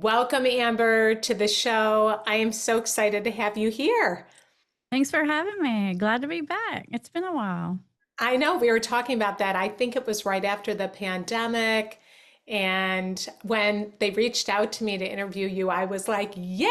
Welcome, Amber, to the show. I am so excited to have you here. Thanks for having me. Glad to be back. It's been a while. I know we were talking about that. I think it was right after the pandemic. And when they reached out to me to interview you, I was like, yay!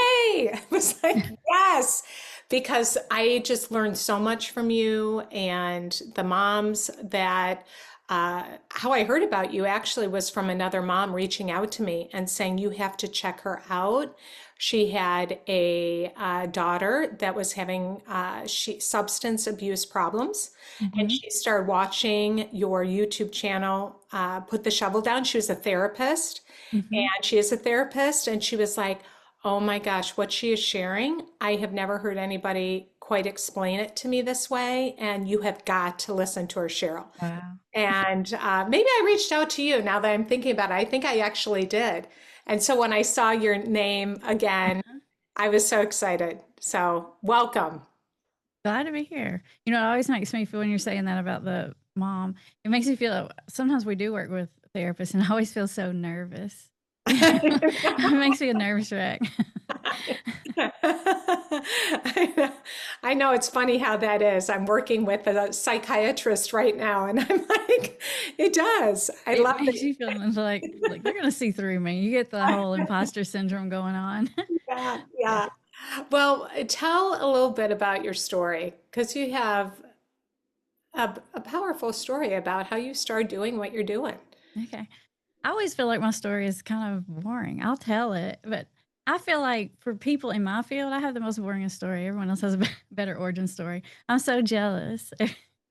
I was like, yes, because I just learned so much from you and the moms that how I heard about you actually was from another mom reaching out to me and saying, you have to check her out. She had a daughter that was having substance abuse problems, and Hmm. she started watching your YouTube channel, Put the Shovel Down. She was a therapist, Hmm. and she is a therapist, and she was like, oh my gosh, what she is sharing, I have never heard anybody quite explain it to me this way, and you have got to listen to her, Cheryl. Wow. And maybe I reached out to you now that I'm thinking about it. I think I actually did. And so when I saw your name again, I was so excited. So welcome. Glad to be here. It always makes me feel when you're saying that about the mom, it makes me feel sometimes we do work with therapists and I always feel so nervous. It makes me a nervous wreck. I know it's funny how that is. I'm working with a psychiatrist right now, and I'm like, it does. I It love makes it. you feel like they're gonna see through me. You get the whole imposter syndrome going on. Yeah, Yeah. yeah. Well, tell a little bit about your story because you have a powerful story about how you started doing what you're doing. Okay. I always feel like my story is kind of boring. I'll tell it, but I feel like for people in my field, I have the most boring story. Everyone else has a better origin story. I'm so jealous.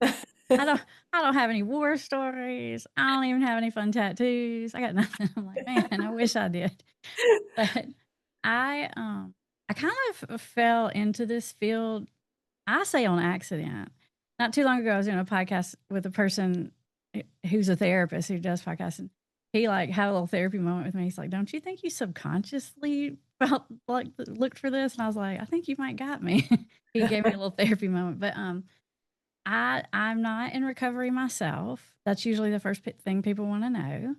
I don't I don't have any war stories. I don't even have any fun tattoos. I got nothing. I'm like, man, I wish I did. But I kind of fell into this field, I say on accident. Not too long ago, I was doing a podcast with a person who's a therapist who does podcasts, and he like had a little therapy moment with me. He's like, "Don't you think you subconsciously felt like looked for this?" And I was like, "I think you might got me." He gave me a little therapy moment, but I'm not in recovery myself. That's usually the first thing people want to know.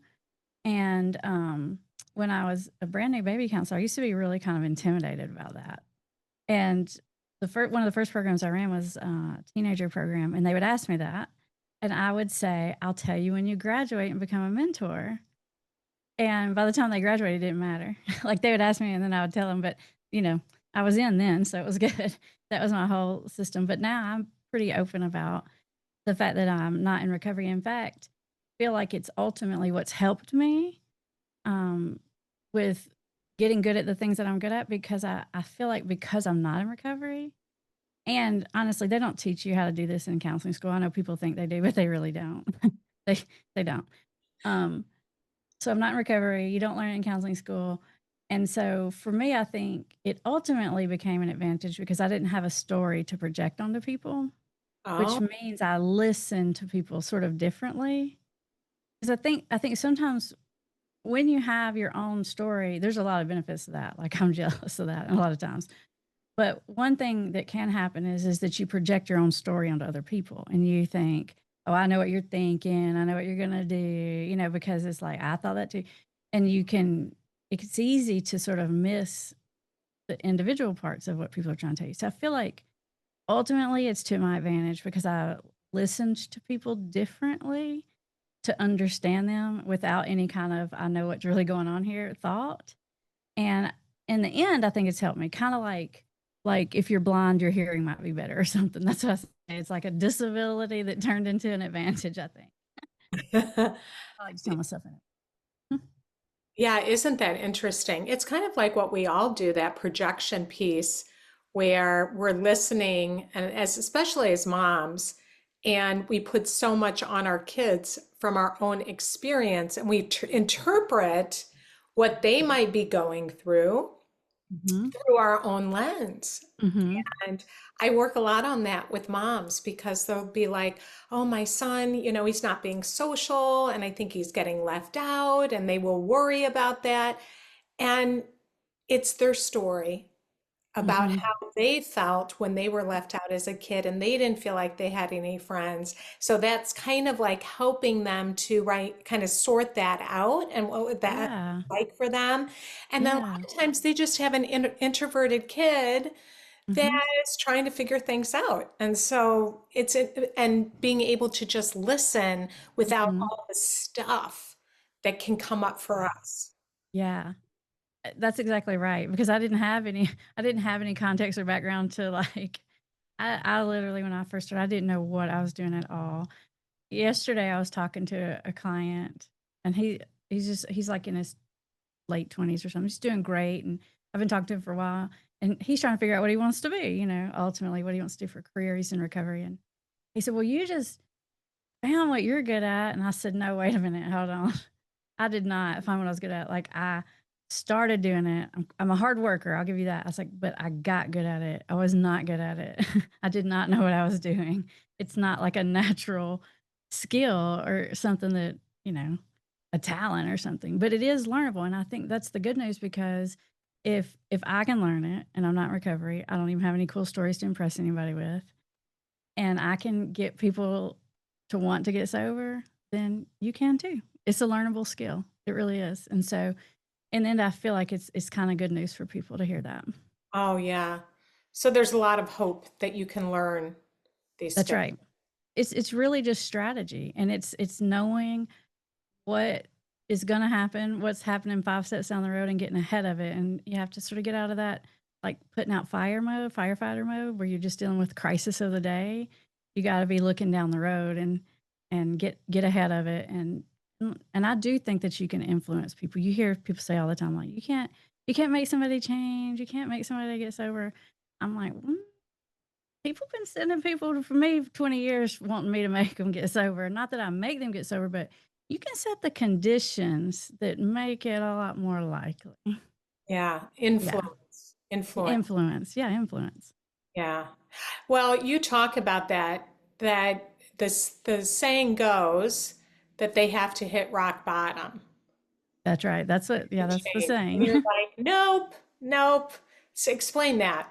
And when I was a brand new baby counselor, I used to be really kind of intimidated about that. And one of the first programs I ran was a teenager program, and they would ask me that, and I would say, "I'll tell you when you graduate and become a mentor." And by the time they graduated, it didn't matter. Like they would ask me, and then I would tell them. But you know, I was in then, so it was good. That was my whole system. But now I'm pretty open about the fact that I'm not in recovery. In fact, I feel like it's ultimately what's helped me um, with getting good at the things that I'm good at because I feel like because I'm not in recovery, and honestly, they don't teach you how to do this in counseling school. I know people think they do, but they really don't. they they don't. Um, so I'm not in recovery. You don't learn it in counseling school. And so for me, I think it ultimately became an advantage because I didn't have a story to project onto people, which Oh, means I listen to people sort of differently. Because I think sometimes when you have your own story, there's a lot of benefits to that. Like I'm jealous of that a lot of times. But one thing that can happen is that you project your own story onto other people and you think, "Oh, I know what you're thinking. I know what you're gonna do," because it's like I thought that too. And it's easy to sort of miss the individual parts of what people are trying to tell you. So I feel like ultimately it's to my advantage because I listened to people differently to understand them without any kind of "I know what's really going on here" thought. And in the end, I think it's helped me. Kind of like if you're blind, your hearing might be better or something. That's what I say. It's like a disability that turned into an advantage, I think. I like to tell myself in it. yeah, isn't that interesting? It's kind of like what we all do, that projection piece where we're listening, and as especially as moms, and we put so much on our kids from our own experience, and we interpret what they might be going Mhm. through our own lens. Mhm. And I work a lot on that with moms because they'll be like, oh, my son, he's not being social and I think he's getting left out, and they will worry about that. And it's their story. about Mhm. how they felt when they were left out as a kid and they didn't feel like they had any friends. So that's kind of like helping them to right kind of sort that out and what would that Yeah. like for them. And then a Yeah. lot of times they just have an introverted kid that Mhm. is trying to figure things out. And so and being able to just listen without Mhm. all the stuff that can come up for us. Yeah. That's exactly right, because I didn't have any I didn't have any context or background to, like I literally, when I first started, I didn't know what I was doing at all. Yesterday, I was talking to a client, and he's, like, in his late 20s or something. He's doing great, and I've been talking to him for a while, and he's trying to figure out what he wants to be, ultimately what he wants to do for a career. He's in recovery, and he said, "Well, you just found what you're good at." And I said, "No, wait a minute, hold on." I did not find what I was good at. Like, I started doing it. I'm a hard worker, I'll give you that. I was like, but I got good at it. I was not good at it. I did not know what I was doing. It's not like a natural skill or something that, a talent or something, but it is learnable. And I think that's the good news, because if I can learn it and I'm not in recovery, I don't even have any cool stories to impress anybody with, and I can get people to want to get sober, then you can too. It's a learnable skill. It really is. And so in the end, I feel like it's kind of good news for people to hear that. Oh, yeah. So there's a lot of hope that you can learn these That's skills. right. It's really just strategy, and it's knowing what is going to happen, what's happening 5 steps down the road, and getting ahead of it. And you have to sort of get out of that, like putting out firefighter mode, where you're just dealing with crisis of the day. You got to be looking down the road and get ahead of it. And I do think that you can influence people. You hear people say all the time, like, you can't make somebody change. You can't make somebody get sober. I'm like, people been sending people for me 20 years wanting me to make them get sober. Not that I make them get sober, but you can set the conditions that make it a lot more likely. Yeah, Yeah. influence, influence. Influence. Yeah, influence. Yeah. Well, you talk about that the saying goes that they have to hit rock bottom That's right. to That's the change. And saying. you're like, nope, nope. So explain that.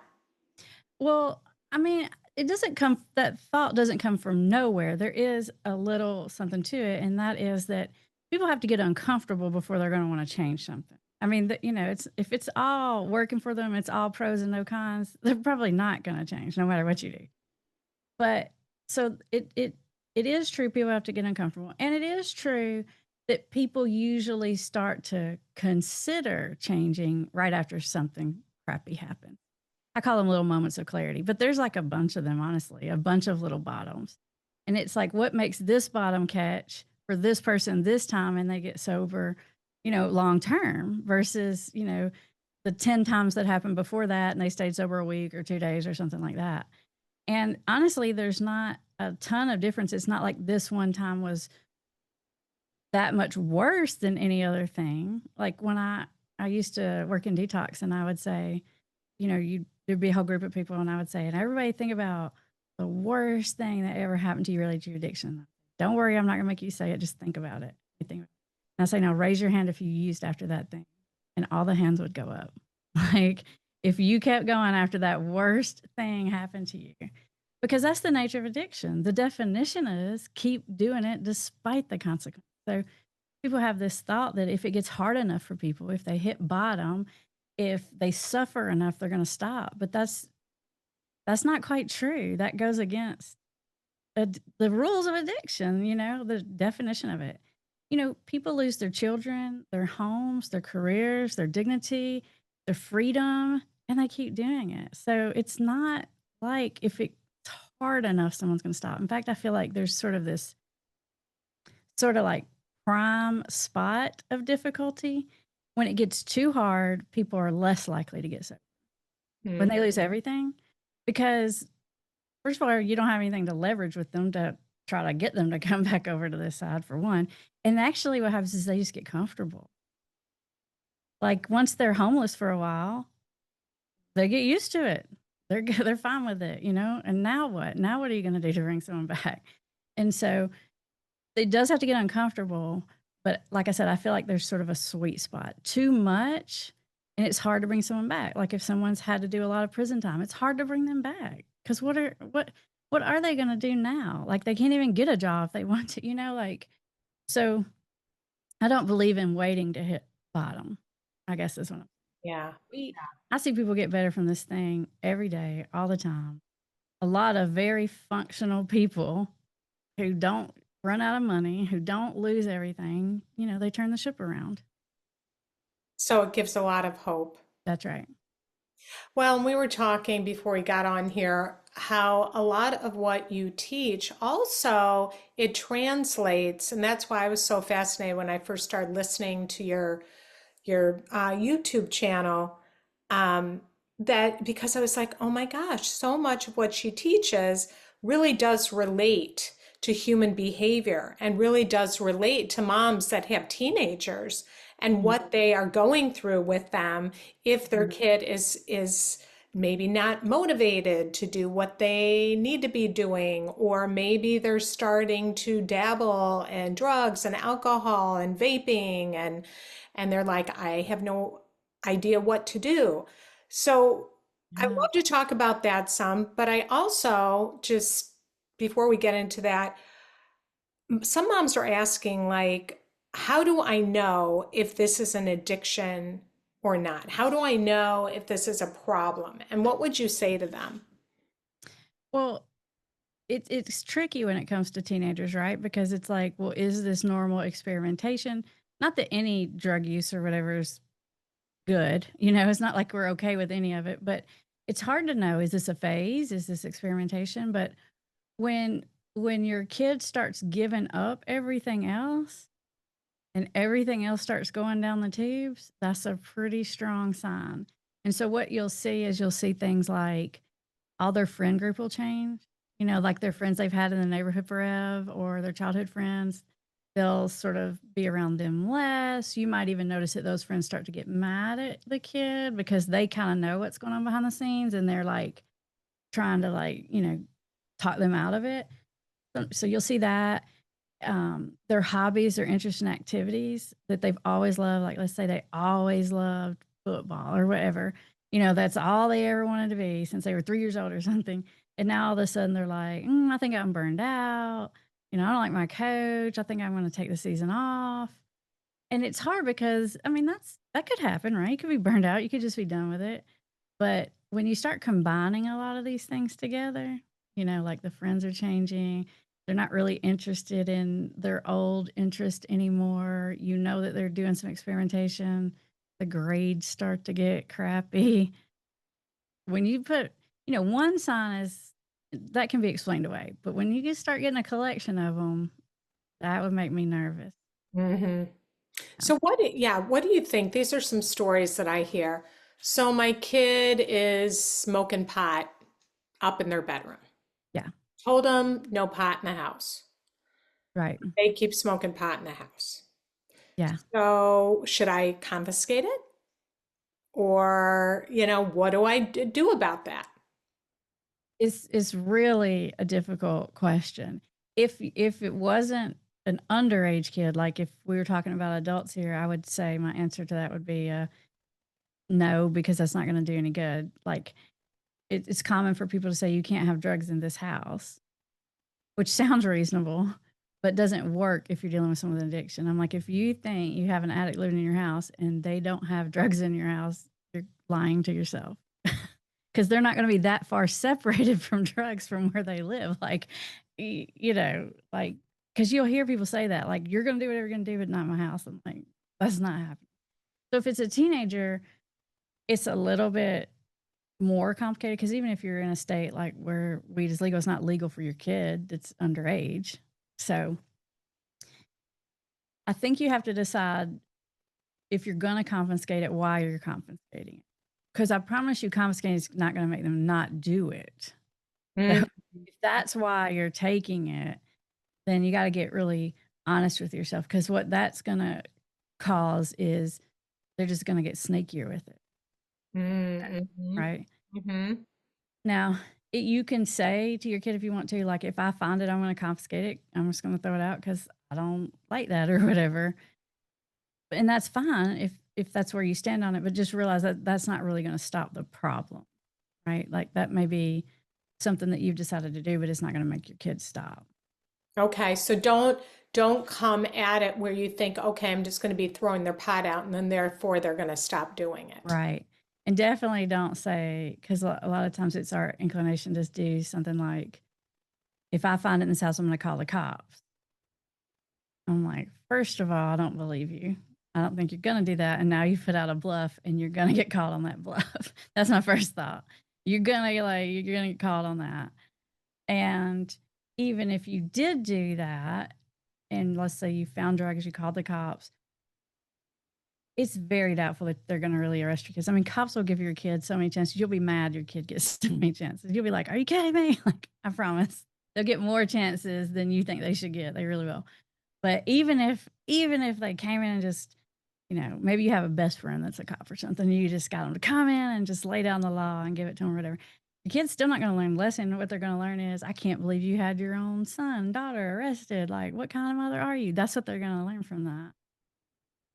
Well, I mean, that thought doesn't come from nowhere. There is a little something to it, and that is that people have to get uncomfortable before they're going to want to change something. I mean, it's if it's all working for them, it's all pros and no cons, they're probably not going to change no matter what you do. But so it is true, people have to get uncomfortable. And it is true that people usually start to consider changing right after something crappy happens. I call them little moments of clarity, but there's like a bunch of them, honestly, a bunch of little bottoms. And it's like, what makes this bottom catch for this person this time and they get sober, long term versus, the 10 times that happened before that and they stayed sober a week or 2 days or something like that. And honestly, there's not a ton of difference. It's not like this one time was that much worse than any other thing. Like when I used to work in detox, and I would say, there'd be a whole group of people, and I would say, and everybody think about the worst thing that ever happened to you related to your addiction. Don't worry, I'm not gonna make you say it. Just think about it. You think, and I say, now raise your hand if you used after that thing, and all the hands would go up. Like if you kept going after that worst thing happened to you, because that's the nature of addiction. The definition is keep doing it despite the consequence. So people have this thought that if it gets hard enough for people, if they hit bottom, if they suffer enough, they're going to stop. But that's not quite true. That goes against the rules of addiction. The definition of it. People lose their children, their homes, their careers, their dignity, their freedom, and they keep doing it. So it's not like if it's hard enough, someone's going to stop. In fact, I feel like there's sort of this sort of like prime spot of difficulty. When it gets too hard, people are less likely to get sick when Hmm. they lose everything, because first of all, you don't have anything to leverage with them to try to get them to come back over to this side, for one. And actually what happens is they just get comfortable. Like once they're homeless for a while, they get used to it. They're fine with it, And now what? Now what are you going to do to bring someone back? And so it does have to get uncomfortable, but like I said, I feel like there's sort of a sweet spot. Too much, And it's hard to bring someone back. Like if someone's had to do a lot of prison time, it's hard to bring them back because what are they going to do now? Like they can't even get a job if they want to, like. So I don't believe in waiting to hit bottom. I guess is what Yeah. we. I see people get better from this thing every day, all the time. A lot of very functional people who don't run out of money, who don't lose everything. They turn the ship around. So it gives a lot of hope. That's right. Well, and we were talking before we got on here how a lot of what you teach also it translates, and that's why I was so fascinated when I first started listening to your YouTube channel. Um, that because I was like, oh my gosh, so much of what she teaches really does relate to human behavior and really does relate to moms that have teenagers and Mhm. what they are going through with them if their kid is maybe not motivated to do what they need to be doing, or maybe they're starting to dabble in drugs and alcohol and vaping and they're like, I have no idea what to do. So I Yeah. love to talk about that some, but I also just before we get into that, some moms are asking like, how do I know if this is an addiction or not? How do I know if this is a problem? And what would you say to them? Well, it's tricky when it comes to teenagers, right? Because it's like, well, is this normal experimentation? Not that any drug use or whatever is good, it's not like we're okay with any of it, but it's hard to know, is this a phase? Is this experimentation? But when when your kid starts giving up everything else and everything else starts going down the tubes, that's a pretty strong sign. And so what you'll see is you'll see things like all their friend group will change. Like their friends they've had in the neighborhood forever or their childhood friends, they'll sort of be around them less. You might even notice that those friends start to get mad at the kid because they kind of know what's going on behind the scenes and they're like trying to talk them out of it. So you'll see that their hobbies or interests and activities that they've always loved, like let's say they always loved football or whatever, that's all they ever wanted to be since they were 3 years old or something. And now all of a sudden they're like, I think I'm burned out. I don't like my coach. I think I'm going to take the season off. And it's hard because, I mean, that could happen, right? You could be burned out. You could just be done with it. But when you start combining a lot of these things together, like the friends are changing, they're not really interested in their old interest anymore. You know that they're doing some experimentation. The grades start to get crappy. When you put, one sign is that can be explained away. But when you just start getting a collection of them, that would make me nervous. Hmm. Yeah. So what do you think? These are some stories that I hear. So my kid is smoking pot up in their bedroom. Yeah. Told them no pot in the house. Right. They keep smoking pot in the house. Yeah. So should I confiscate it? Or, what do I do about that? It's really a difficult question. If it wasn't an underage kid, like if we were talking about adults here, I would say my answer to that would be no, because that's not going to do any good. Like it's common for people to say you can't have drugs in this house, which sounds reasonable, but doesn't work if you're dealing with someone with an addiction. I'm like, if you think you have an addict living in your house and they don't have drugs in your house, you're lying to yourself. Because they're not going to be that far separated from drugs from where they live. Like, like, because you'll hear people say that, like, you're going to do whatever you're going to do, but not in my house. I'm like, that's not happening. So if it's a teenager, it's a little bit more complicated because even if you're in a state like where weed is legal, it's not legal for your kid that's underage. So I think you have to decide if you're going to confiscate it, why you're confiscating it. Because I promise you, confiscating is not going to make them not do it. So Mm, if that's why you're taking it, then you got to get really honest with yourself because what that's going to cause is they're just going to get sneakier with it. mm, mhm, Right. mhm. Now, you can say to your kid if you want to, like, if I find it, I'm going to confiscate it. I'm just going to throw it out because I don't like that or whatever. And that's fine if that's where you stand on it, but just realize that that's not really going to stop the problem, right? Like that may be something that you've decided to do, but it's not going to make your kids stop. Okay, so don't come at it where you think, okay, I'm just going to be throwing their pot out and then therefore they're going to stop doing it. Right. And definitely don't say, because a lot of times it's our inclination to do something like, if I find it in this house, I'm going to call the cops. I'm like, first of all, I don't believe you. I don't think you're going to do that. And now you put out a bluff and you're going to get caught on that bluff. That's my first thought. You're going to get caught on that. And even if you did do that, and let's say you found drugs, you called the cops, it's very doubtful that they're going to really arrest your kids. I mean, cops will give your kid so many chances. You'll be mad your kid gets so many chances. You'll be like, are you kidding me? Like, I promise. They'll get more chances than you think they should get. They really will. But even if they came in and just, maybe you have a best friend that's a cop or something, you just got them to come in and just lay down the law and give it to them or whatever. The kid's still not going to learn a lesson. What they're going to learn is, I can't believe you had your own son, daughter arrested. Like, what kind of mother are you? That's what they're going to learn from that.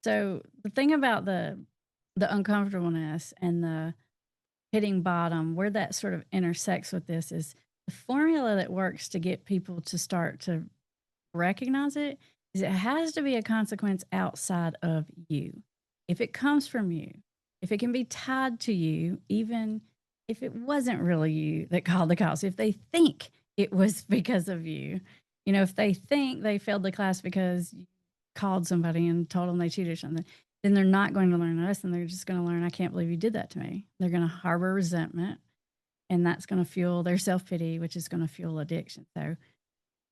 So the thing about the uncomfortableness and the hitting bottom, where that sort of intersects with this, is the formula that works to get people to start to recognize it is it has to be a consequence outside of you. If it comes from you, if it can be tied to you, even if it wasn't really you that called the cops, if they think it was because of you, if they think they failed the class because you called somebody and told them they cheated or something, then they're not going to learn a lesson. They're just going to learn, I can't believe you did that to me. They're going to harbor resentment, and that's going to fuel their self-pity, which is going to fuel addiction. So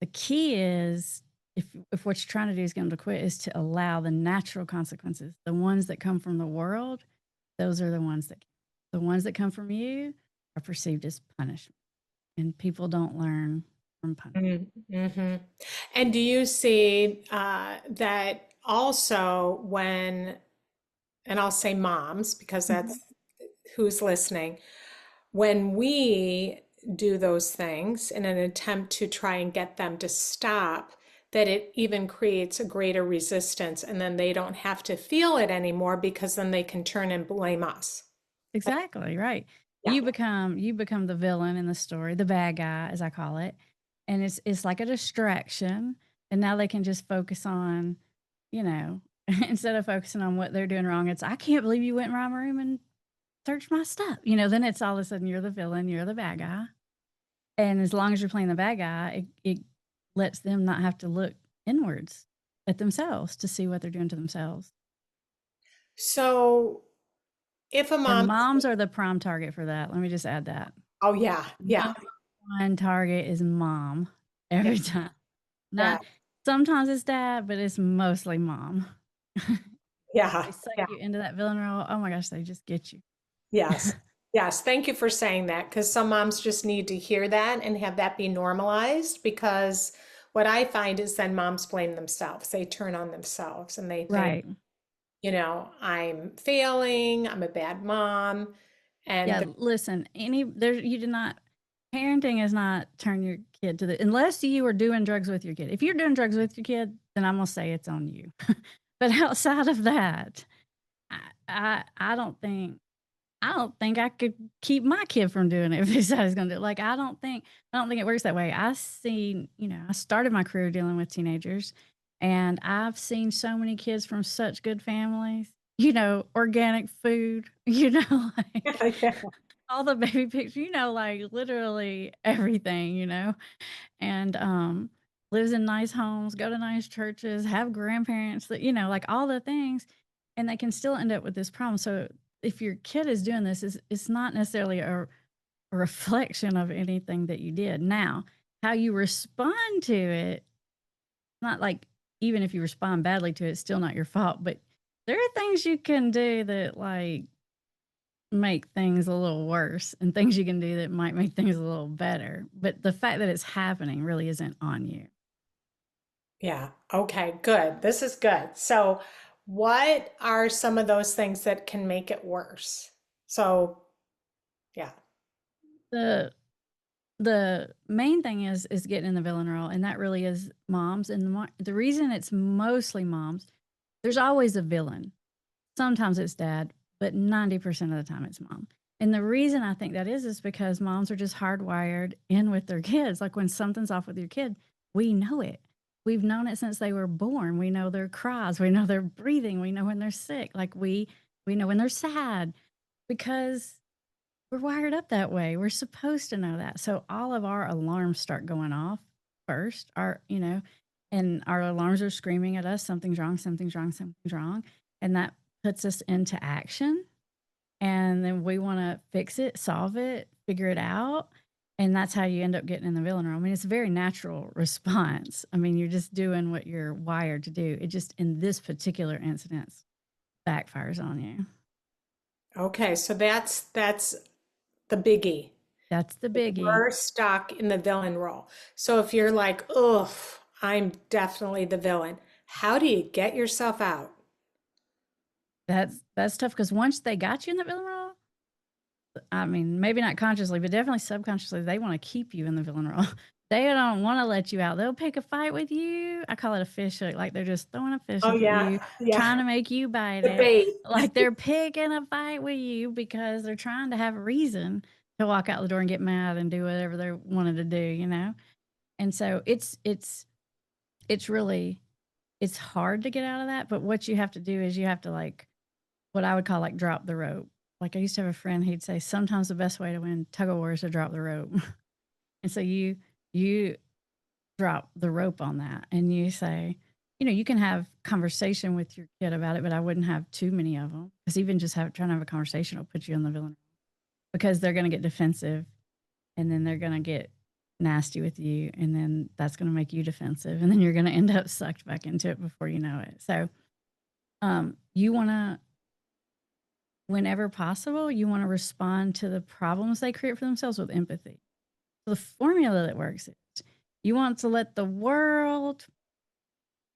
the key is, if what you're trying to do is get them to quit, is to allow the natural consequences, the ones that come from the world. Those are the ones that come from you are perceived as punishment, and people don't learn from punishment. Mm-hmm. And do you see that also and I'll say moms because Mm-hmm. that's who's listening, when we do those things in an attempt to try and get them to stop, that it even creates a greater resistance and then they don't have to feel it anymore because then they can turn and blame us. Exactly, right. Yeah. You become the villain in the story, the bad guy, as I call it, and it's like a distraction. And now they can just focus on, you know, instead of focusing on what they're doing wrong, it's, I can't believe you went in my room and searched my stuff. Then it's all of a sudden you're the villain, you're the bad guy. And as long as you're playing the bad guy, it lets them not have to look inwards at themselves to see what they're doing to themselves. So if a And mom, moms are the prime target for that. Let me just add that. oh yeah, yeah, Number one target is mom yeah, every time. yeah, Not sometimes it's dad, but it's mostly mom. yeah, They suck yeah. you into that villain role. Oh my gosh, they just get you. Yes. Yes. Thank you for saying that because some moms just need to hear that and have that be normalized because what I find is then moms blame themselves. They turn on themselves and they think, Right. I'm failing, I'm a bad mom. And Yeah, listen, you do not, parenting is not turn your kid to the, unless you are doing drugs with your kid. If you're doing drugs with your kid, then I'm gonna say it's on you. But outside of that, I don't think I could keep my kid from doing it if he said he's gonna do it. Like I don't think it works that way. I started my career dealing with teenagers, and I've seen so many kids from such good families, organic food, like yeah, all the baby pictures, like literally everything, and lives in nice homes, go to nice churches, have grandparents that, like all the things, and they can still end up with this problem. So if your kid is doing this, it's not necessarily a reflection of anything that you did. Now, how you respond to it, not like, even if you respond badly to it, it's still not your fault. But there are things you can do that like make things a little worse, and things you can do that might make things a little better. But the fact that it's happening really isn't on you. yeah. Okay, good. This is good. So, what are some of those things that can make it worse? So, yeah. The the main thing is getting in the villain role, and that really is moms. And the reason it's mostly moms, there's always a villain. Sometimes it's dad, but 90% of the time it's mom. And the reason I think that is because moms are just hardwired in with their kids. Like when something's off with your kid, we know it. We've known it since they were born. We know their cries. We know their breathing. We know when they're sick. Like we know when they're sad because we're wired up that way. We're supposed to know that. So all of our alarms start going off first. And our alarms are screaming at us, something's wrong, something's wrong, something's wrong. And that puts us into action. And then we want to fix it, solve it, figure it out. And that's how you end up getting in the villain role. I mean, it's a very natural response. I mean, you're just doing what you're wired to do. It just, in this particular instance, backfires on you. Okay, so that's the biggie. That's the biggie. We're stuck in the villain role. So if you're like, ugh, I'm definitely the villain, how do you get yourself out? That's tough because once they got you in the villain role, I mean, maybe not consciously, but definitely subconsciously, they want to keep you in the villain role. They don't want to let you out. They'll pick a fight with you. I call it a fish hook. Like they're just throwing a fish Oh hook at yeah, you, yeah. trying to make you bite The it. bait. Like they're picking a fight with you because they're trying to have a reason to walk out the door and get mad and do whatever they wanted to do. And so it's really it's hard to get out of that. But what you have to do is you have to like what I would call like drop the rope. Like I used to have a friend, he'd say, sometimes the best way to win tug-of-war is to drop the rope. And so you drop the rope on that and you say, you can have conversation with your kid about it, but I wouldn't have too many of them. Because even just trying to have a conversation will put you in the villain because they're going to get defensive and then they're going to get nasty with you. And then that's going to make you defensive. And then you're going to end up sucked back into it before you know it. So you want to whenever possible, you want to respond to the problems they create for themselves with empathy. So the formula that works is you want to let the world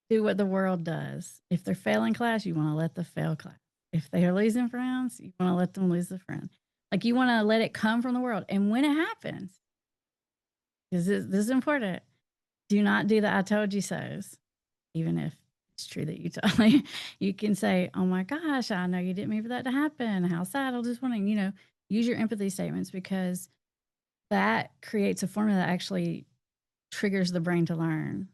do what the world does. If they're failing class, you want to let them fail class. If they are losing friends, you want to let them lose the friend. Like you want to let it come from the world. And when it happens, because this is important, do not do the I told you so's, even if it's true that you tell me. You can say, oh my gosh, I know you didn't mean for that to happen. How sad. I was just wondering, use your empathy statements because that creates a formula that actually triggers the brain to learn.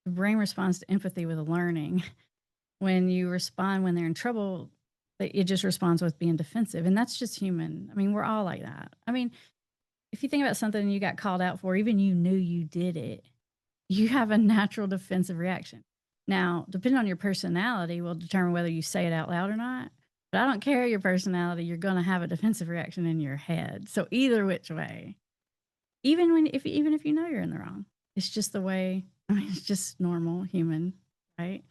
The brain responds to empathy with learning. When you respond when they're in trouble, it just responds with being defensive. And that's just human. I mean, we're all like that. I mean, if you think about something you got called out for, even you knew you did it, you have a natural defensive reaction. Now, depending on your personality, will determine whether you say it out loud or not. But I don't care your personality, you're going to have a defensive reaction in your head. So either which way, even if you know you're in the wrong, it's just the way. I mean, it's just normal human, right?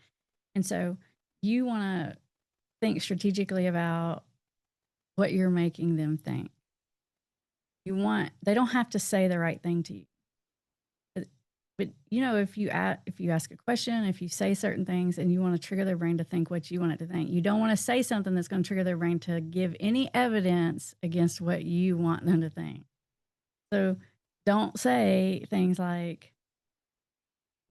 And so you want to think strategically about what you're making them think. They don't have to say the right thing to you. But if you ask a question, if you say certain things and you want to trigger their brain to think what you want it to think, you don't want to say something that's going to trigger their brain to give any evidence against what you want them to think. So don't say things like,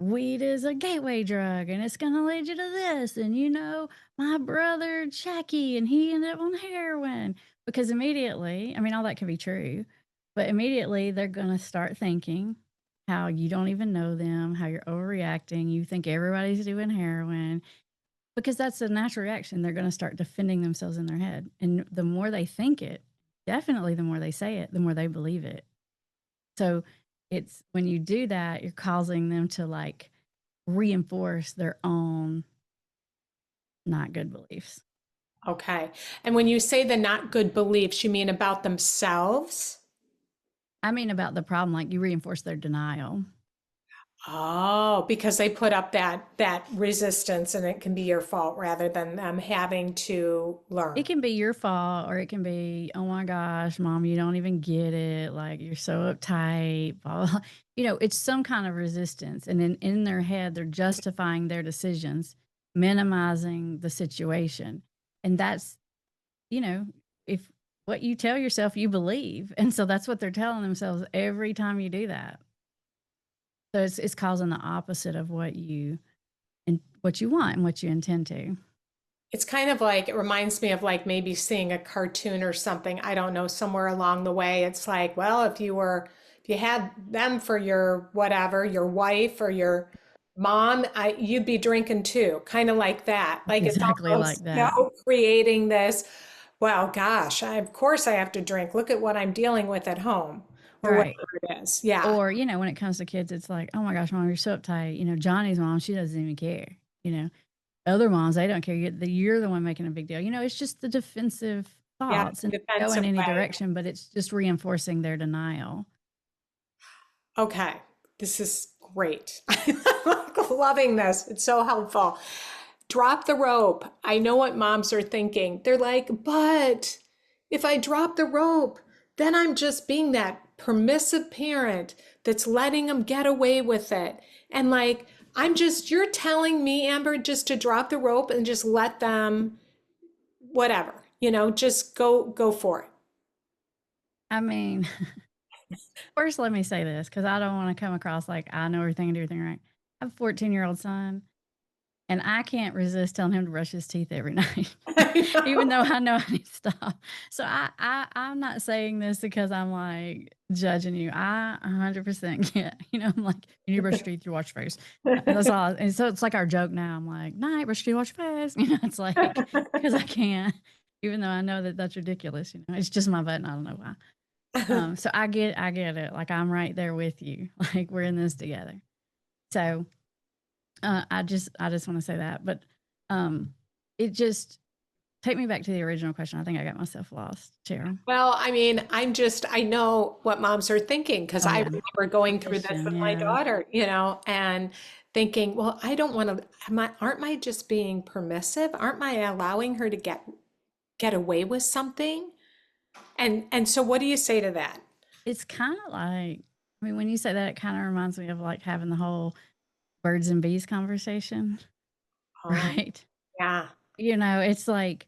weed is a gateway drug and it's going to lead you to this. And my brother Jackie and he ended up on heroin. Because immediately, I mean, all that can be true, but immediately they're going to start thinking how you don't even know them, how you're overreacting. You think everybody's doing heroin because that's a natural reaction. They're going to start defending themselves in their head. And the more they think it, definitely the more they say it, the more they believe it. So it's when you do that, you're causing them to like reinforce their own not good beliefs. Okay. And when you say the not good beliefs, you mean about themselves? I mean, about the problem, like you reinforce their denial. Oh, because they put up that resistance and it can be your fault rather than them having to It learn. can be your fault, or it can be, oh my gosh, mom, you don't even get it. Like you're so uptight. Blah, blah. It's some kind of resistance. And in their head, they're justifying their decisions, minimizing the situation. And that's, if what you tell yourself, you believe. And so that's what they're telling themselves every time you do that. So it's causing the opposite of what you want and what you intend to. It's kind of like, it reminds me of like maybe seeing a cartoon or something. I don't know, somewhere along the way. It's like, well, if you had them for your whatever, your wife or your mom, you'd be drinking too. Kind of like that. Like it's Exactly like almost, that. creating this, well, gosh, of course I have to drink. Look at what I'm dealing with at home or Right. whatever it is. Yeah. Or, when it comes to kids, it's like, oh my gosh, mom, you're so uptight. Johnny's mom, she doesn't even care. You know, Other moms, they don't care. You're the one making a big deal. It's just the defensive Yeah. thoughts and go in Defensive any way. direction, but it's just reinforcing their denial. Okay, this is great. I'm loving this. It's so helpful. Drop the rope. I know what moms are thinking. They're like, but if I drop the rope, then I'm just being that permissive parent that's letting them get away with it. And like, you're telling me, Amber, just to drop the rope and just let them, whatever, just go for it. I mean, first, let me say this because I don't want to come across like I know everything and do everything right. I have a 14-year-old son, and I can't resist telling him to brush his teeth every night, I even know. though I know I need to stop. So I'm not saying this because I'm like judging you. I 100% get, I'm like, you need to brush your teeth, you wash your face. That's all. And so it's like our joke now. I'm like, night, brush your teeth, wash your face. It's like, because I can't, even though I know that that's ridiculous. It's just my button. I don't know why. So I get it. Like I'm right there with you. Like we're in this together. So I just want to say that, but it just take me back to the original question. I think I got myself lost, Cheryl. Well, I mean, I know what moms are thinking because Oh I yeah, remember going through this permission. with my Yeah, daughter, and thinking, well, I don't want to, aren't I just being permissive? Aren't I allowing her to get away with something? And so what do you say to that? it's kind of like I mean, when you say that, it kind of reminds me of like having the whole birds and bees conversation, Oh, right? yeah. It's like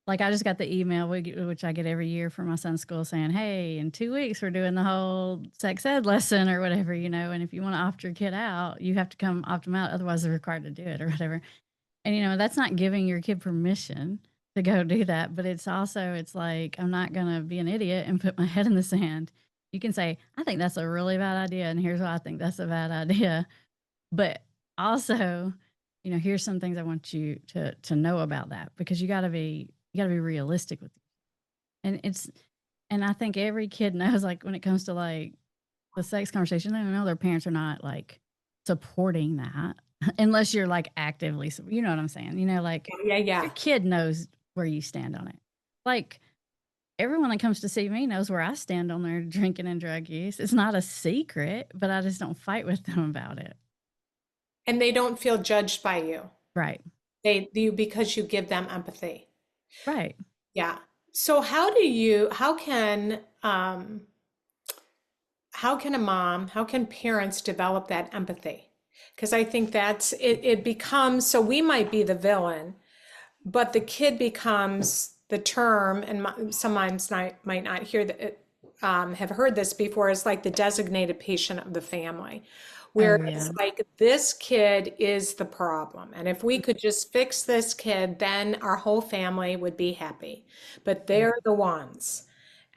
I just got the email, which I get every year from my son's school saying, hey, in 2 weeks, we're doing the whole sex ed lesson or whatever, and if you want to opt your kid out, you have to come opt them out. Otherwise, they're required to do it or whatever. And, that's not giving your kid permission to go do that. But it's like, I'm not going to be an idiot and put my head in the sand. You can say, I think that's a really bad idea. And here's why I think that's a bad idea. But also, here's some things I want you to know about that because you gotta be realistic with it. And I think every kid knows like when it comes to like the sex conversation, they know their parents are not like supporting that unless you're like actively, you know what I'm saying? Like Yeah, your yeah. kid knows where you stand on it. Like everyone that comes to see me knows where I stand on their drinking and drug use. It's not a secret, but I just don't fight with them about it. And they don't feel judged by you. Right. Because you give them empathy. Right. Yeah. So how can how can parents develop that empathy? Because I think it becomes, so we might be the villain, but the kid becomes the term, and some moms might not have heard this before, is like the designated patient of the family, where Oh it's yeah. like this kid is the problem. And if we could just fix this kid, then our whole family would be happy. But Right. they're the ones.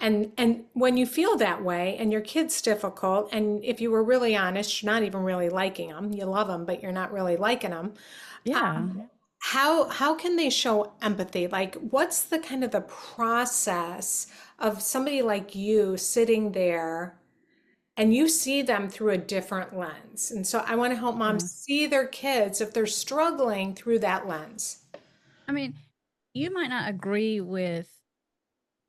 And when you feel that way and your kid's difficult, and if you were really honest, you're not even really liking them. You love them, but you're not really liking them. Yeah. How can they show empathy? Like, what's the kind of the process of somebody like you sitting there and you see them through a different lens? And so I want to help moms Yeah. see their kids if they're struggling through that lens. I mean, you might not agree with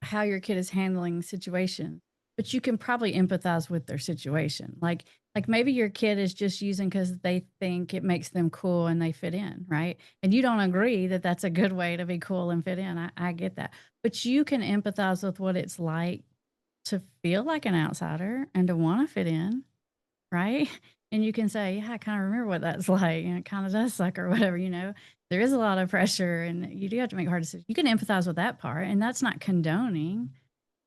how your kid is handling situation, but you can probably empathize with their situation. Like maybe your kid is just using because they think it makes them cool and they fit in, right? And you don't agree that that's a good way to be cool and fit in. I get that, but you can empathize with what it's like to feel like an outsider and to want to fit in, right? And you can say, yeah, I kind of remember what that's like, and it kind of does suck or whatever, There is a lot of pressure and you do have to make hard decisions. You can empathize with that part, and that's not condoning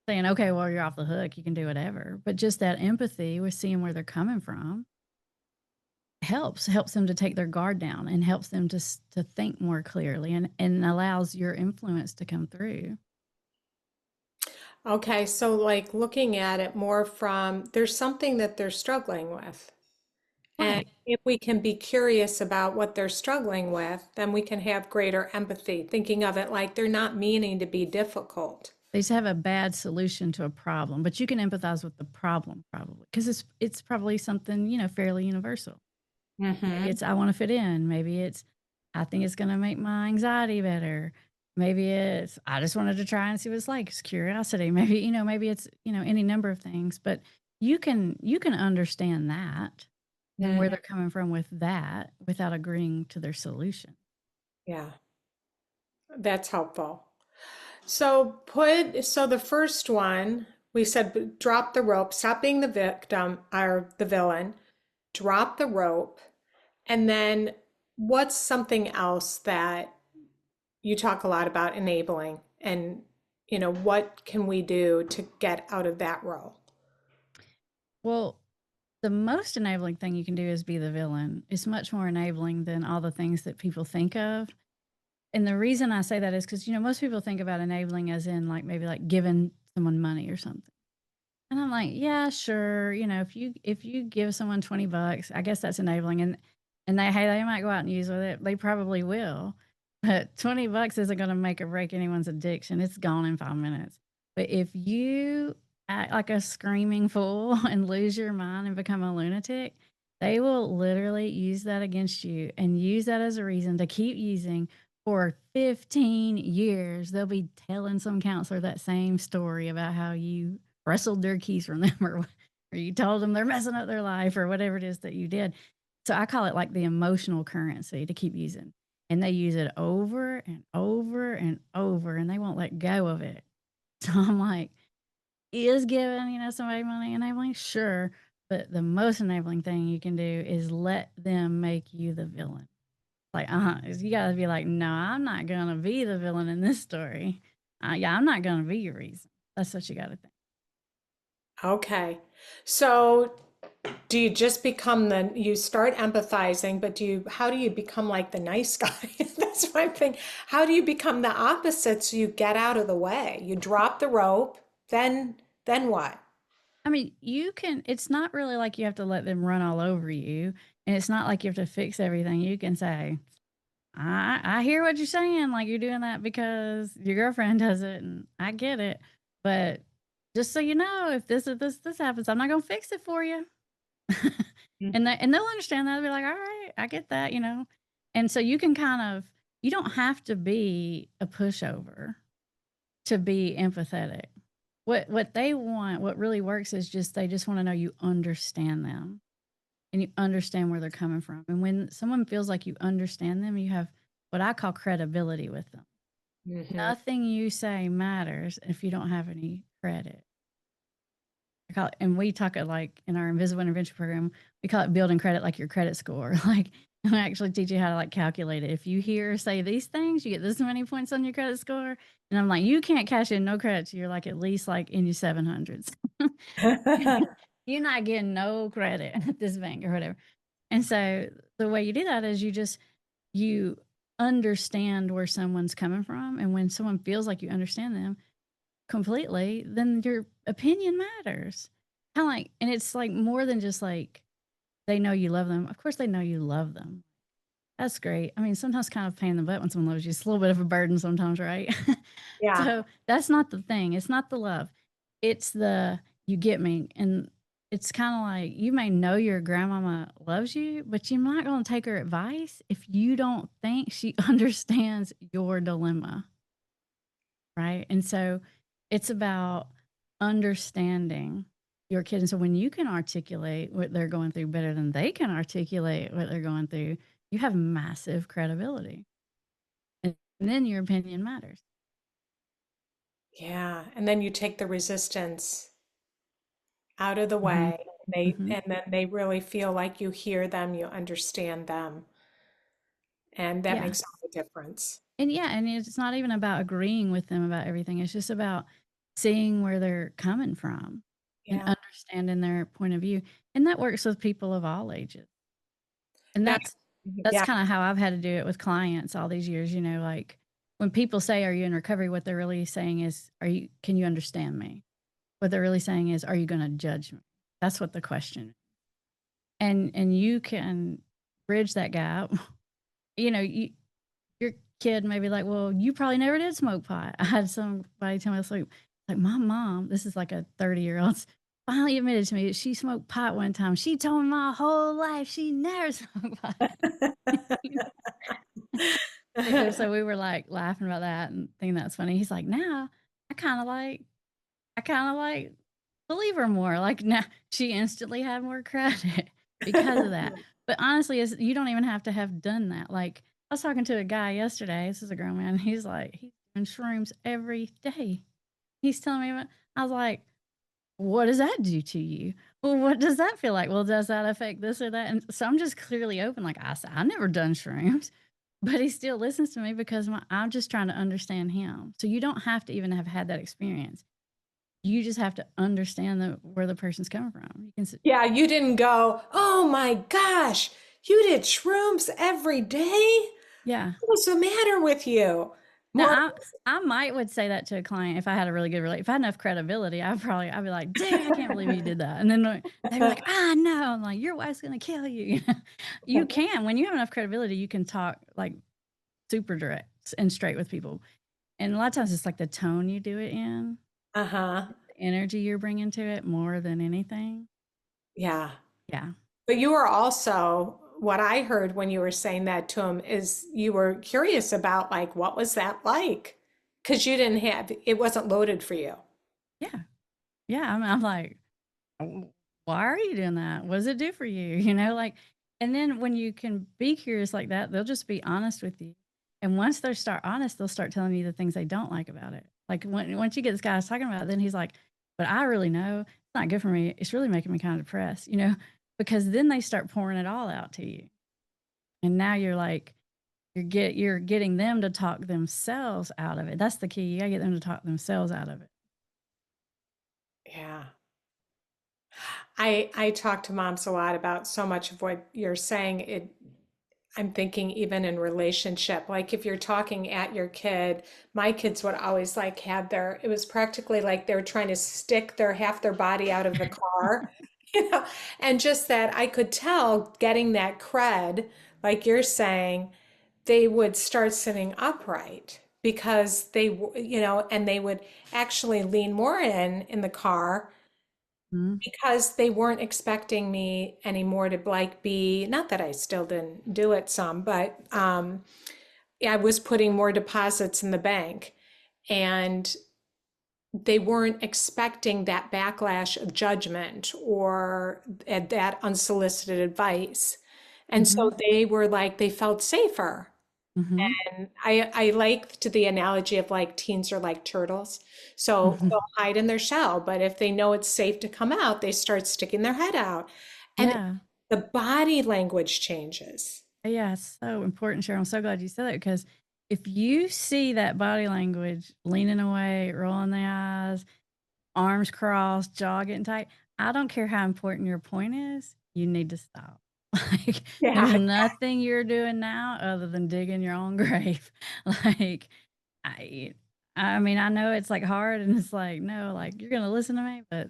saying, okay, well, you're off the hook, you can do whatever. But just that empathy with seeing where they're coming from. helps them to take their guard down and helps them to think more clearly and allows your influence to come through. Okay, so like looking at it more from there's something that they're struggling with. And Right. if we can be curious about what they're struggling with, then we can have greater empathy, thinking of it like they're not meaning to be difficult. They just have a bad solution to a problem, but you can empathize with the problem probably because it's probably something, fairly universal. Maybe Mm-hmm. it's I want to fit in. Maybe it's I think it's going to make my anxiety better. Maybe it's I just wanted to try and see what it's like. It's curiosity. Maybe, maybe it's, any number of things, but you can understand that and where Hmm. they're coming from with that without agreeing to their solution. Yeah, that's helpful. So the first one, we said drop the rope, stop being the victim or the villain, drop the rope, and then what's something else that you talk a lot about enabling and what can we do to get out of that role? Well, the most enabling thing you can do is be the villain. It's much more enabling than all the things that people think of. And the reason I say that is because, most people think about enabling as in like maybe like giving someone money or something. And I'm like, yeah, sure. If you give someone $20, I guess that's enabling. And they might go out and use with it. They probably will. But $20 isn't going to make or break anyone's addiction. It's gone in 5 minutes. But if you act like a screaming fool and lose your mind and become a lunatic, they will literally use that against you and use that as a reason to keep using for 15 years. They'll be telling some counselor that same story about how you wrestled their keys from them or you told them they're messing up their life or whatever it is that you did. So I call it like the emotional currency to keep using. And they use it over and over and over and they won't let go of it. So I'm like, is giving, somebody money enabling? Sure. But the most enabling thing you can do is let them make you the villain. Like, you gotta be like, no, I'm not gonna be the villain in this story. Yeah, I'm not gonna be your reason. That's what you gotta think. Okay. So do you just become you start empathizing, but how do you become like the nice guy? That's my thing. How do you become the opposite so you get out of the way? You drop the rope, then what? I mean, it's not really like you have to let them run all over you. And it's not like you have to fix everything. You can say, I hear what you're saying. Like you're doing that because your girlfriend does it and I get it. But just so you know, if this happens, I'm not gonna fix it for you. And they'll understand that. They'll be like, all right, I get that. And so you don't have to be a pushover to be empathetic. What they want, what really works is just they just want to know you understand them and you understand where they're coming from. And when someone feels like you understand them, you have what I call credibility with them. Mm-hmm. Nothing you say matters if you don't have any credit. I call it, and we talk it like in our invisible intervention program, we call it building credit like your credit score. Like, and I actually teach you how to like calculate it. If you hear say these things, you get this many points on your credit score. And I'm like, you can't cash in no credit. So you're like at least like in your 700s. You're not getting no credit at this bank or whatever. And so the way you do that is you understand where someone's coming from. And when someone feels like you understand them completely, then your opinion matters. Kind of like, and it's like more than just like they know you love them. Of course, they know you love them. That's great. I mean, sometimes kind of pain in the butt when someone loves you. It's a little bit of a burden sometimes, right? Yeah. So that's not the thing. It's not the love. It's the you get me. And it's kind of like you may know your grandmama loves you, but you're not going to take her advice if you don't think she understands your dilemma. Right. And so it's about understanding your kid. And so when you can articulate what they're going through better than they can articulate what they're going through, you have massive credibility. And then your opinion matters. Yeah. And then you take the resistance out of the Hmm. way. Hmm. And then they really feel like you hear them, you understand them, and that Yeah. makes all the difference. And yeah. And it's not even about agreeing with them about everything, it's just about seeing where they're coming from and Yeah. understanding their point of view. And that works with people of all ages. And Now, that's yeah. kind of how I've had to do it with clients all these years, like when people say, "Are you in recovery?" what they're really saying is, can you understand me?" What they're really saying is, "Are you going to judge me?" That's what the question is. And you can bridge that gap. Your kid may be like, "Well, you probably never did smoke pot." I had somebody tell me this, like, "My mom," this is like a 30-year-old, finally admitted to me that she smoked pot one time. She told me my whole life she never smoked pot. So we were, like, laughing about that and thinking that's funny. He's like, "Now, I kinda like I kinda, like, believe her more." Like, now she instantly had more credit because of that. But honestly, you don't even have to have done that. Like, I was talking to a guy yesterday, this is a grown man, he's like, he's doing shrooms every day. He's telling me about I was like, "What does that do to you? Well, what does that feel like? Well, does that affect this or that?" And so I'm just clearly open, like I said, "I've never done shrooms." But he still listens to me because I'm just trying to understand him. So you don't have to even have had that experience. You just have to understand where the person's coming from. You can Yeah, you didn't go, oh my gosh, you did shrooms every day? yeah. What's the matter with you? Now, More, I might would say that to a client if I had a really good if I had enough credibility, I'd be like, "Dude, I can't believe you did that." And then they'd be like, "I know." I'm like, "Your wife's gonna kill you." You can when you have enough credibility, you can talk like super direct and straight with people. And a lot of times it's like the tone you do it in, uh-huh. the energy you're bringing to it more than anything. Yeah. Yeah. But you were also, what I heard when you were saying that to him is you were curious about like, what was that like? Because you didn't have, it wasn't loaded for you. Yeah. Yeah. I'm like, why are you doing that? What does it do for you? Like, and then when you can be curious like that, they'll just be honest with you. And once they start honest, they'll start telling you the things they don't like about it. Like once you get this guy I was talking about, then he's like, but I really know it's not good for me. It's really making me kind of depressed, because then they start pouring it all out to you. And now you're like, you're getting them to talk themselves out of it. That's the key. You gotta get them to talk themselves out of it. Yeah. I talk to moms a lot about so much of what you're saying. I'm thinking even in relationship, like if you're talking at your kid, my kids would always like have it was practically like they were trying to stick their half their body out of the car, you know, and just that I could tell getting that cred, like you're saying, they would start sitting upright because and they would actually lean more in the car Mhm. because they weren't expecting me anymore to like be, not that I still didn't do it some, but I was putting more deposits in the bank and they weren't expecting that backlash of judgment or that unsolicited advice. And so Mhm. they were like, they felt safer. Mhm. And I liked the analogy of like teens are like turtles. So they'll Mhm. hide in their shell, but if they know it's safe to come out, they start sticking their head out. And Yeah. the body language changes. Yeah, it's so important, Cheryl. I'm so glad you said that because if you see that body language, leaning away, rolling the eyes, arms crossed, jaw getting tight, I don't care how important your point is, you need to stop. Like, there's Yeah. nothing you're doing now other than digging your own grave. Like, I I mean, I know it's like hard and it's like, no, like you're gonna listen to me, but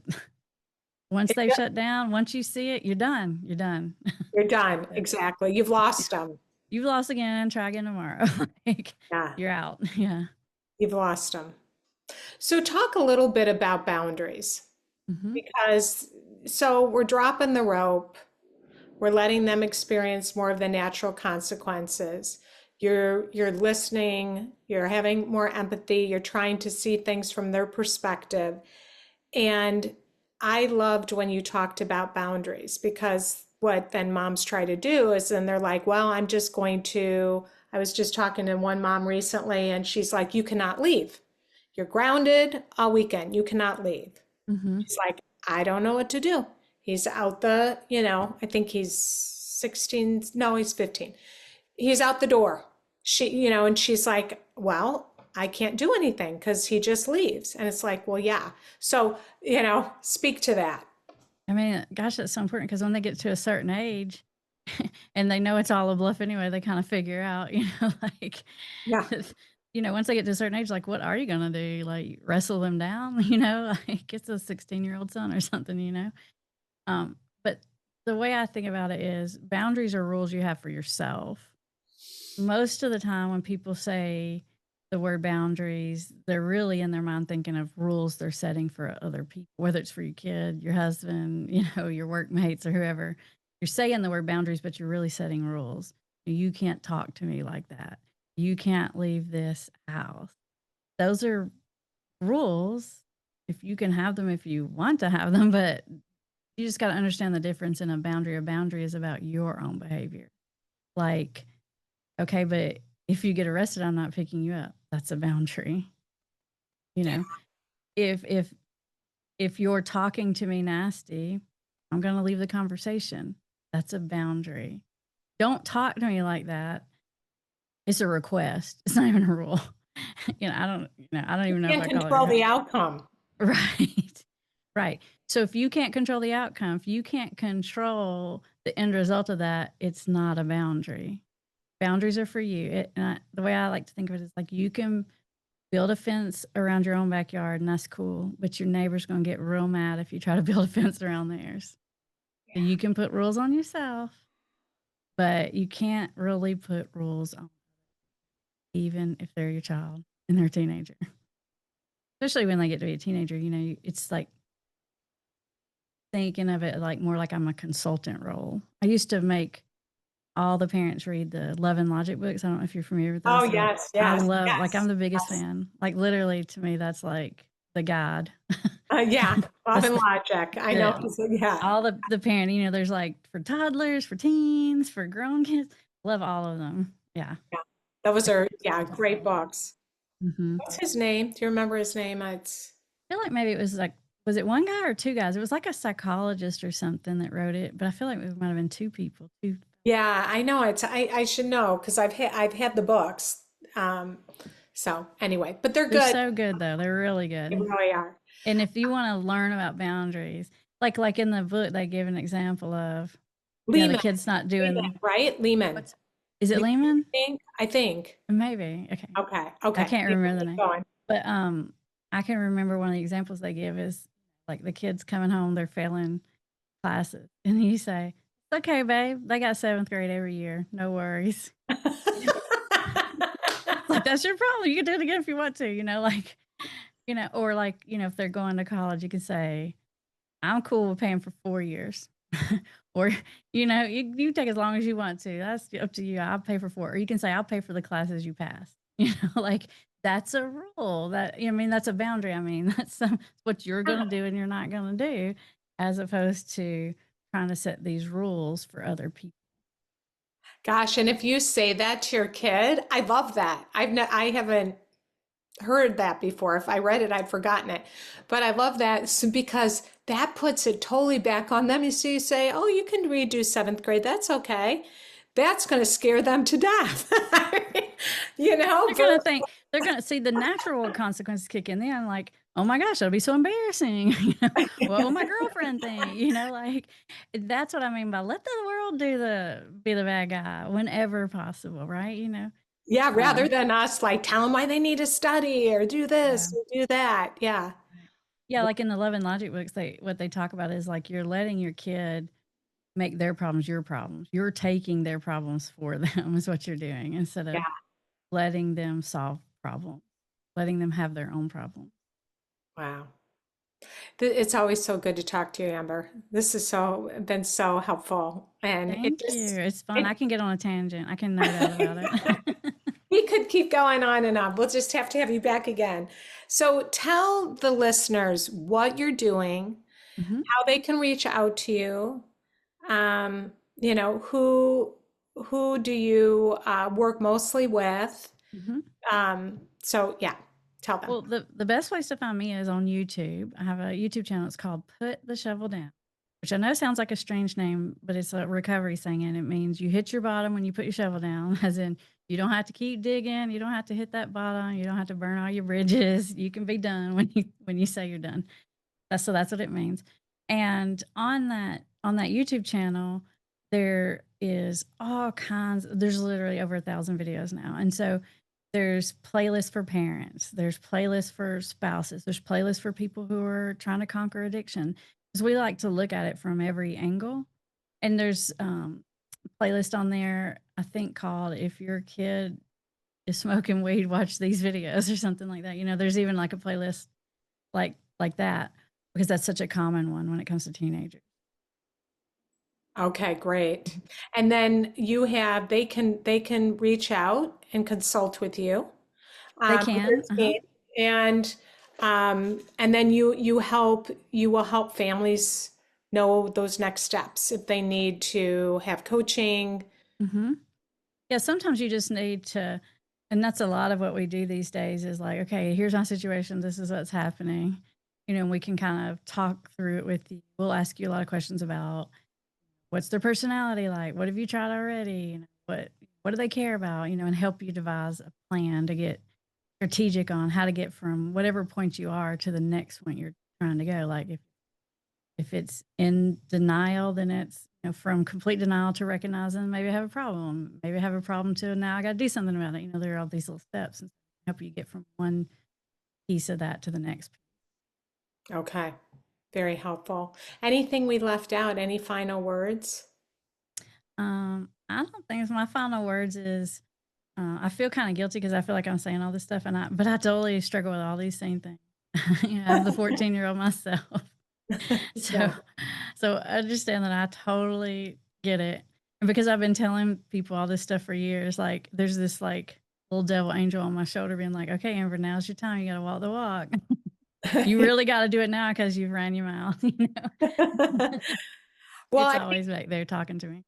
once they've shut down, once you see it, you're done. You're done. You're done. Yeah. Exactly. You've lost them. You've lost again, try again tomorrow. Like, Yeah. you're out. Yeah. You've lost them. So talk a little bit about boundaries Mhm. because so we're dropping the rope. We're letting them experience more of the natural consequences. You're listening, you're having more empathy, you're trying to see things from their perspective. And I loved when you talked about boundaries because what then moms try to do is then they're like, well, I was just talking to one mom recently and she's like, you cannot leave. You're grounded all weekend. You cannot leave. Mhm. She's like, I don't know what to do. He's out I think he's 16. No, he's 15. He's out the door. And she's like, well, I can't do anything because he just leaves. And it's like, well, yeah. So, speak to that. I mean, gosh, that's so important because when they get to a certain age, And they know it's all a bluff anyway. They kind of figure out, like, Yeah. once they get to a certain age, like, what are you gonna do? Like, wrestle them down? Like it's a 16-year-old son or something, but the way I think about it is boundaries are rules you have for yourself. Most of the time when people say the word boundaries, they're really in their mind thinking of rules they're setting for other people, whether it's for your kid, your husband, your workmates or whoever. You're saying the word boundaries, but you're really setting rules. You can't talk to me like that. You can't leave this house. Those are rules. If you can have them if you want to have them, but you just got to understand the difference in a boundary. A boundary is about your own behavior. Like, okay, but if you get arrested, I'm not picking you up. That's a boundary. You know, if if if you're talking to me nasty, I'm going to leave the conversation. That's a boundary. Don't talk to me like that. It's a request. It's not even a rule. I don't You even know if can't I call it control the outcome. right. Right. So if you can't control the outcome, if you can't control the end result of that, it's not a boundary. Boundaries are for you. The way I like to think of it is like you can build a fence around your own backyard, and that's cool. But your neighbor's going to get real mad if you try to build a fence around theirs. So Yeah. you can put rules on yourself, but you can't really put rules on even if they're your child and they're a teenager. Especially when they get to be a teenager, it's like thinking of it like more like I'm a consultant role. I used to make all the parents read the Love and Logic books. I don't know if you're familiar with Oh, those. yes, I yes, love, like, I'm yes, the biggest yes. fan. Like, literally, to me, that's like the God. Yeah, Love That's and Logic. I know. the Yeah. all the parent. There's like for toddlers, for teens, for grown kids. Love all of them. Yeah, Yeah. Those are, so yeah, good. great books. Hmm. What's his name? Do you remember his name? It's I feel like maybe it was like, was it one guy or two guys? It was like a psychologist or something that wrote it, but I feel like it might have been two people. Two. yeah, I know it's I should know because I've had the books. Um, so anyway, but they're They're good. so good though. They're really They good. really are. And if you want to learn about boundaries, like in the book, they give an example of, the Lehman, kid's not doing right? Lehman. what's is it Lehman, Lehman? I think. Maybe. Okay. Okay, I okay. can't Keep remember the name. going. But I can remember one of the examples they give is like the kids coming home, they're failing classes. And you say, "It's okay, babe. They got seventh grade every year. No worries." Like that's your problem. You can do it again if you want to, like, or like, if they're going to college, you can say, I'm cool with paying for 4 years. Or, you take as long as you want to. That's up to you. I'll pay for 4. Or you can say, I'll pay for the classes you pass. Like that's a rule that's a boundary. I mean, that's what you're going to do and you're not going to do, as opposed to trying to set these rules for other people. Gosh, and if you say that to your kid, I love that. I haven't heard that before. If I read it, I'd forgotten it. But I love that because that puts it totally back on them. You see, you say, oh, you can redo seventh grade. That's okay. That's going to scare them to death. You know, They're gonna think they're gonna see the natural consequences kick in. Then like, oh my gosh, that'll be so embarrassing. What will my girlfriend think? Like that's what I mean by let the world be the bad guy whenever possible, right? yeah, rather Um, than us like tell them why they need to study or do yeah. this or do that. Yeah. Right. Yeah, like in the Love and Logic books, what they talk about is like you're letting your kid make their problems your problems. You're taking their problems for them is what you're doing instead Yeah. of letting them solve problems, letting them have their own problems. Wow. It's always so good to talk to you, Amber. This has been so helpful. And it Thank you. just, It's fun. I it, can get on a tangent. I can nerd out about it. we could keep going on and on. We'll just have to have you back again. So tell the listeners what you're doing, Hmm. how they can reach out to you. Who do you work mostly with? Hmm. So yeah, tell them. Well, the best place to find me is on YouTube. I have a YouTube channel. It's called Put the Shovel Down, which I know sounds like a strange name, but it's a recovery thing, and it means you hit your bottom when you put your shovel down, as in you don't have to keep digging, you don't have to hit that bottom, you don't have to burn all your bridges. You can be done when you say you're done. That's what it means. And on that YouTube channel, there is all kinds. There's literally over 1,000 videos now, and so there's playlists for parents, there's playlists for spouses, there's playlists for people who are trying to conquer addiction. Because we like to look at it from every angle, and there's a playlist on there, I think called "If Your Kid Is Smoking Weed, Watch These Videos" or something like that. There's even like a playlist like that because that's such a common one when it comes to teenagers. Okay, great. And then they can reach out and consult with you. They With your can, uh-huh. team, and then you will help families know those next steps if they need to have coaching. Hmm. Yeah, sometimes you just need to, and that's a lot of what we do these days is like, okay, here's my situation. This is what's happening. And we can kind of talk through it with you. We'll ask you a lot of questions about what's their personality like? What have you tried already? What do they care about? And help you devise a plan to get strategic on how to get from whatever point you are to the next point you're trying to go. Like if it's in denial, then it's from complete denial to recognizing maybe I have a problem. Maybe I have a problem to now I got to do something about it. There are all these little steps and help you get from one piece of that to the next. Okay, very helpful. Anything we left out? Any final words? I don't think my final words is I feel kind of guilty because I feel like I'm saying all this stuff, but I totally struggle with all these same things. I have the 14-year-old myself. So, Yeah. so I understand that I totally get it. And because I've been telling people all this stuff for years, like there's this like little devil angel on my shoulder being like, okay, Amber, now's your time. You got to walk the walk. You really got to do it now because you've ran your mouth. Well, It's I always back there talking to me.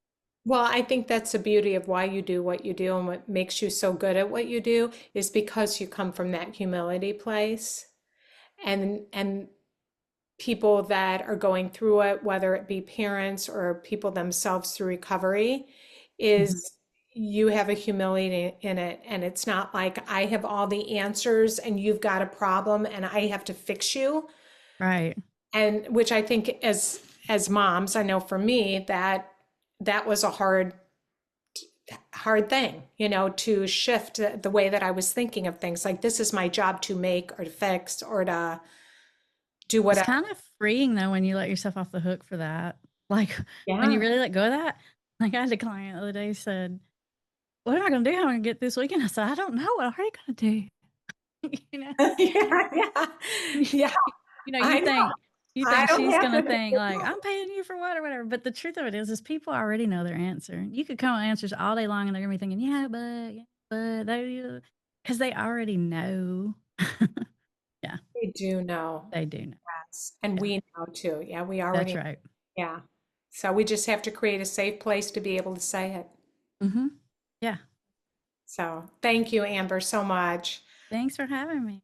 Well, I think that's the beauty of why you do what you do and what makes you so good at what you do is because you come from that humility place. And people that are going through it, whether it be parents or people themselves through recovery, Mhm. is you have a humility in it. And it's not like I have all the answers and you've got a problem and I have to fix you. Right. And which I think as moms, I know for me that was a hard thing, to shift the way that I was thinking of things. Like this is my job to make or to fix or to do It's whatever. kind of freeing though when you let yourself off the hook for that. Like when you Yeah. really let go of that. Like I had a client the other day said, "What am I gonna do? How am I gonna get this weekend?" I said, "I don't know. What are you gonna do?" you know, Yeah, yeah, yeah. you I know. think I don't she's have to gonna make think it like up. I'm paying you for what or whatever. But the truth of it is people already know their answer. You could come with answers all day long, and they're gonna be thinking, yeah, but they, because they already know. Yeah, We do know. they do know. Yes. And Yeah, we know too. Yeah, we that's already, right. yeah. So we just have to create a safe place to be able to say it. Hmm. Yeah. So thank you, Amber, so much. Thanks for having me.